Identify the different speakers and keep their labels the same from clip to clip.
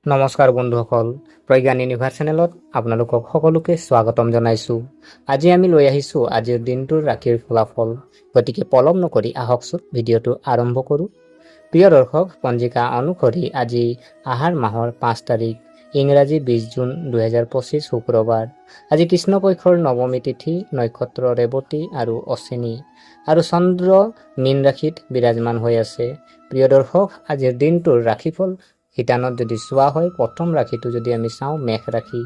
Speaker 1: নমস্কাৰ বন্ধুসকল, প্ৰজ্ঞান ইউনিভাৰ্ছ চেনেলত আপোনালোকক সকলোকে স্বাগতম জনাইছোঁ। আজি আমি লৈ আহিছোঁ আজিৰ দিনটোৰ ৰাশিৰ ফলাফল। গতিকে পলম নকৰি আহকচোন ভিডিঅ'টো আৰম্ভ কৰোঁ। প্ৰিয় দৰ্শক, পঞ্জিকা অনুসৰি আজি আহাৰ মাহৰ 5 তাৰিখ, ইংৰাজী 20 জুন 2025 শুক্ৰবাৰ। আজি কৃষ্ণপক্ষৰ নৱমী তিথি, নক্ষত্ৰ ৰেৱতী আৰু অশ্বিনী, আৰু চন্দ্ৰ মীন ৰাশিত বিৰাজমান হৈ আছে। প্ৰিয় দৰ্শক, আজিৰ দিনটোৰ ৰাশিফল শিতানত যদি চোৱা হয়, প্ৰথম ৰাশিটো যদি আমি চাওঁ মেষ ৰাশি।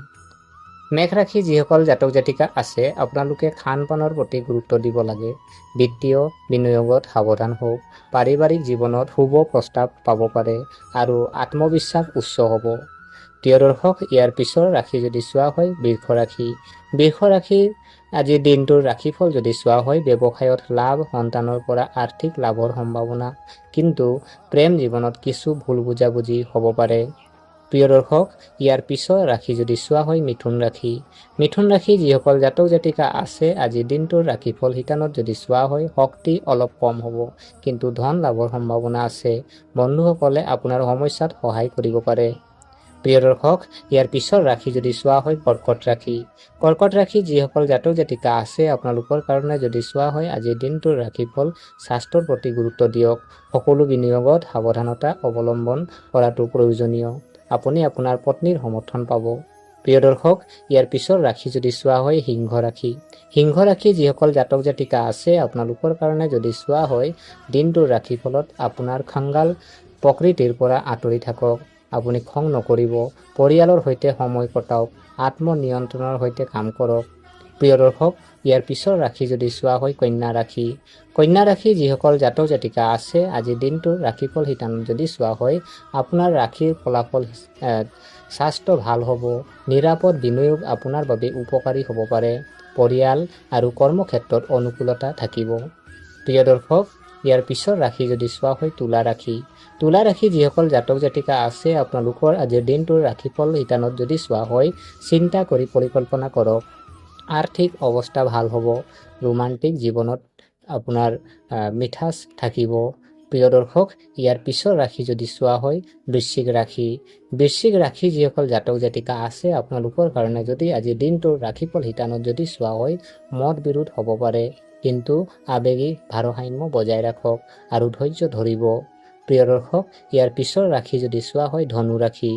Speaker 1: মেষ ৰাশি যিসকল জাতক জাতিকা আছে, আপোনালোকে খান পানৰ প্ৰতি গুৰুত্ব দিব লাগে। বিত্তীয় বিনিয়োগত সাৱধান হওক। পাৰিবাৰিক জীৱনত শুভ প্ৰস্তাৱ পাব পাৰে আৰু আত্মবিশ্বাস উচ্চ হ'ব। প্ৰিয় দৰ্শক, ইয়াৰ পিছৰ ৰাশি যদি চোৱা হয় বৃষ ৰাশি। বৃষ ৰাশিৰ আজিৰ দিনটোৰ ৰাশিফল যদি চোৱা হয়, ব্যৱসায়ত লাভ, সন্তানৰ পৰা আৰ্থিক লাভৰ সম্ভাৱনা, কিন্তু প্ৰেম জীৱনত কিছু ভুল বুজাবুজি হ'ব পাৰে। প্ৰিয় দৰ্শক, ইয়াৰ পিছৰ ৰাশি যদি চোৱা হয় মিথুন ৰাশি। মিথুন ৰাশি যিসকল জাতক জাতিকা আছে, আজিৰ দিনটোৰ ৰাশিফল শিতানত যদি চোৱা হয়, শক্তি অলপ কম হ'ব, কিন্তু ধন লাভৰ সম্ভাৱনা আছে। বন্ধুসকলে আপোনাৰ সমস্যাত সহায় কৰিব পাৰে। প্ৰিয় দৰ্শক, ইয়াৰ পিছৰ ৰাশি যদি চোৱা হয় কৰ্কট ৰাশি। কৰ্কট ৰাশি যিসকল জাতক জাতিকা আছে, আপোনালোকৰ কাৰণে যদি চোৱা হয় আজিৰ দিনটোৰ ৰাশিফল, স্বাস্থ্যৰ প্ৰতি গুৰুত্ব দিয়ক। সকলো বিনিয়োগত সাৱধানতা অৱলম্বন কৰাটো প্ৰয়োজনীয়। আপুনি আপোনাৰ পত্নীৰ সমৰ্থন পাব। প্ৰিয় দৰ্শক, ইয়াৰ পিছৰ ৰাশি যদি চোৱা হয় সিংহ ৰাশি। সিংহ ৰাশি যিসকল জাতক জাতিকা আছে, আপোনালোকৰ কাৰণে যদি চোৱা হয় দিনটোৰ ৰাশিফলত, আপোনাৰ খঙাল প্ৰকৃতিৰ পৰা আঁতৰি থাকক। আপুনি খং নকৰিব। পৰিয়ালৰ সৈতে সময় কটাওক। আত্মনিয়ন্ত্ৰণৰ সৈতে কাম কৰক। প্ৰিয় দৰ্শক, ইয়াৰ পিছৰ ৰাশি যদি চোৱা হয় কন্যা ৰাশি। কন্যা ৰাশি যিসকল জাতক জাতিকা আছে, আজিৰ দিনটোৰ ৰাশিফল শিতানত যদি চোৱা হয়, আপোনাৰ ৰাশিৰ ফলাফল স্বাস্থ্য ভাল হ'ব। নিৰাপদ বিনিয়োগ আপোনাৰ বাবে উপকাৰী হ'ব পাৰে। পৰিয়াল আৰু কৰ্মক্ষেত্ৰত অনুকূলতা থাকিব। প্ৰিয় দৰ্শক, ইয়াৰ পিছৰ ৰাশি যদি চোৱা হয় তুলা ৰাশি। তুলা ৰাশি যিসকল জাতক জাতিকা আছে, আপোনালোকৰ আজিৰ দিনটোৰ ৰাশিফল শিতানত যদি চোৱা হয়, চিন্তা কৰি পৰিকল্পনা কৰক। আৰ্থিক অৱস্থা ভাল হ'ব। ৰোমান্টিক জীৱনত আপোনাৰ মিঠাচ থাকিব। প্ৰিয় দৰ্শক, ইয়াৰ পিছৰ ৰাশি যদি চোৱা হয় বৃশ্চিক ৰাশি। বৃশ্চিক ৰাশি যিসকল জাতক জাতিকা আছে, আপোনালোকৰ কাৰণে যদি আজিৰ দিনটোৰ ৰাশিফল শিতানত যদি চোৱা হয়, মত বিৰোধ হ'ব পাৰে, কিন্তু আৱেগিক ভাৰসাম্য বজাই ৰাখক আৰু ধৈৰ্য ধৰিব। প্ৰিয় দৰ্শক, ইয়াৰ পিছৰ ৰাশি যদি চোৱা হয় ধনু ৰাশি।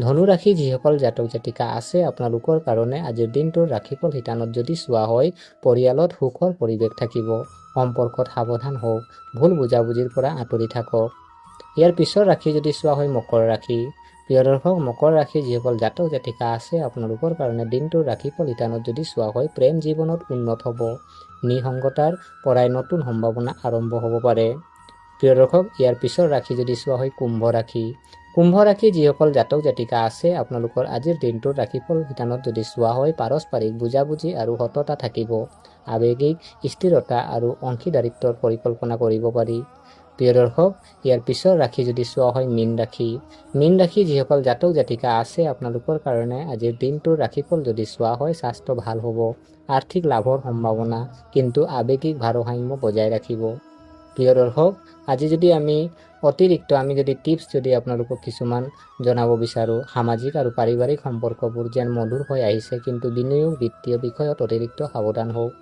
Speaker 1: ধনু ৰাশি যিসকল জাতক জাতিকা আছে, আপোনালোকৰ কাৰণে আজিৰ দিনটোৰ ৰাশিফল শিতানত যদি চোৱা হয়, পৰিয়ালত সুখৰ পৰিৱেশ থাকিব। সম্পৰ্কত সাৱধান হওক। ভুল বুজাবুজিৰ পৰা আঁতৰি থাকক। ইয়াৰ পিছৰ ৰাশি যদি চোৱা হয় মকৰ ৰাশি। প্ৰিয় দৰ্শক, মকৰ ৰাশি যিসকল জাতক জাতিকা আছে, আপোনালোকৰ কাৰণে দিনটোৰ ৰাশিফল শিতানত যদি চোৱা হয়, প্ৰেম জীৱনত উন্নত হ'ব। নিসংগতাৰ পৰাই নতুন সম্ভাৱনা আৰম্ভ হ'ব পাৰে। প্ৰিয় দৰ্শক, ইয়াৰ পিছৰ ৰাশি যদি চোৱা হয় কুম্ভ ৰাশি। কুম্ভ ৰাশি যিসকল জাতক জাতিকা আছে, আপোনালোকৰ আজিৰ দিনটোৰ ৰাশিফল শিতানত যদি চোৱা হয়, পাৰস্পৰিক বুজাবুজি আৰু সততা থাকিব। আৱেগিক স্থিৰতা আৰু অংশীদাৰিত্বৰ পৰিকল্পনা কৰিব পাৰি। প্ৰিয় দৰ্শক, ইয়াৰ পিছৰ ৰাশি যদি চোৱা হয় মীন ৰাশি। মীন ৰাশি যিসকল জাতক জাতিকা আছে, আপোনালোকৰ কাৰণে আজিৰ দিনটোৰ ৰাশিফল যদি চোৱা হয়, স্বাস্থ্য ভাল হ'ব। আৰ্থিক লাভৰ সম্ভাৱনা, কিন্তু আৱেগিক ভাৰসাম্য বজাই ৰাখিব। প্ৰিয় দৰ্শক, আজি যদি আমি যদি টিপছ যদি আপোনালোকক কিছুমান জনাব বিচাৰোঁ, সামাজিক আৰু পাৰিবাৰিক সম্পৰ্কবোৰ যেন মধুৰ হৈ আহিছে, কিন্তু বিনিয়োগ বিত্তীয় বিষয়ত অতিৰিক্ত সাৱধান হওক।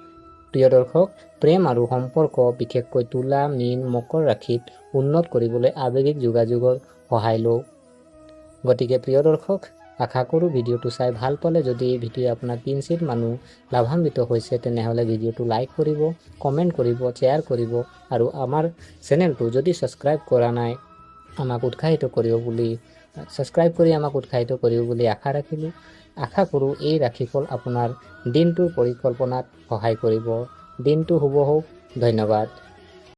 Speaker 1: প্ৰিয় দৰ্শক, প্ৰেম আৰু সম্পৰ্ক বিশেষকৈ তুলা, মীন, মকৰ ৰাশিত উন্নত কৰিবলৈ আৱেগিক যোগাযোগৰ সহায় লওক। গতিকে প্ৰিয় দৰ্শক, আশা কৰোঁ ভিডিঅ'টো চাই ভাল পালে। যদি এই ভিডিঅ' আপোনাৰ কিঞ্চিত মানুহ লাভান্বিত হৈছে, তেনেহ'লে ভিডিঅ'টো লাইক কৰিব, কমেণ্ট কৰিব, শ্বেয়াৰ কৰিব, আৰু আমাৰ চেনেলটো যদি ছাবস্ক্ৰাইব কৰা নাই, আমাক উৎসাহিত কৰিব বুলি আশা ৰাখিলোঁ। আশা কৰোঁ এই ৰাশিফল আপোনাৰ দিনটোৰ পৰিকল্পনাত সহায় কৰিব। দিনটো শুভ হওক। ধন্যবাদ।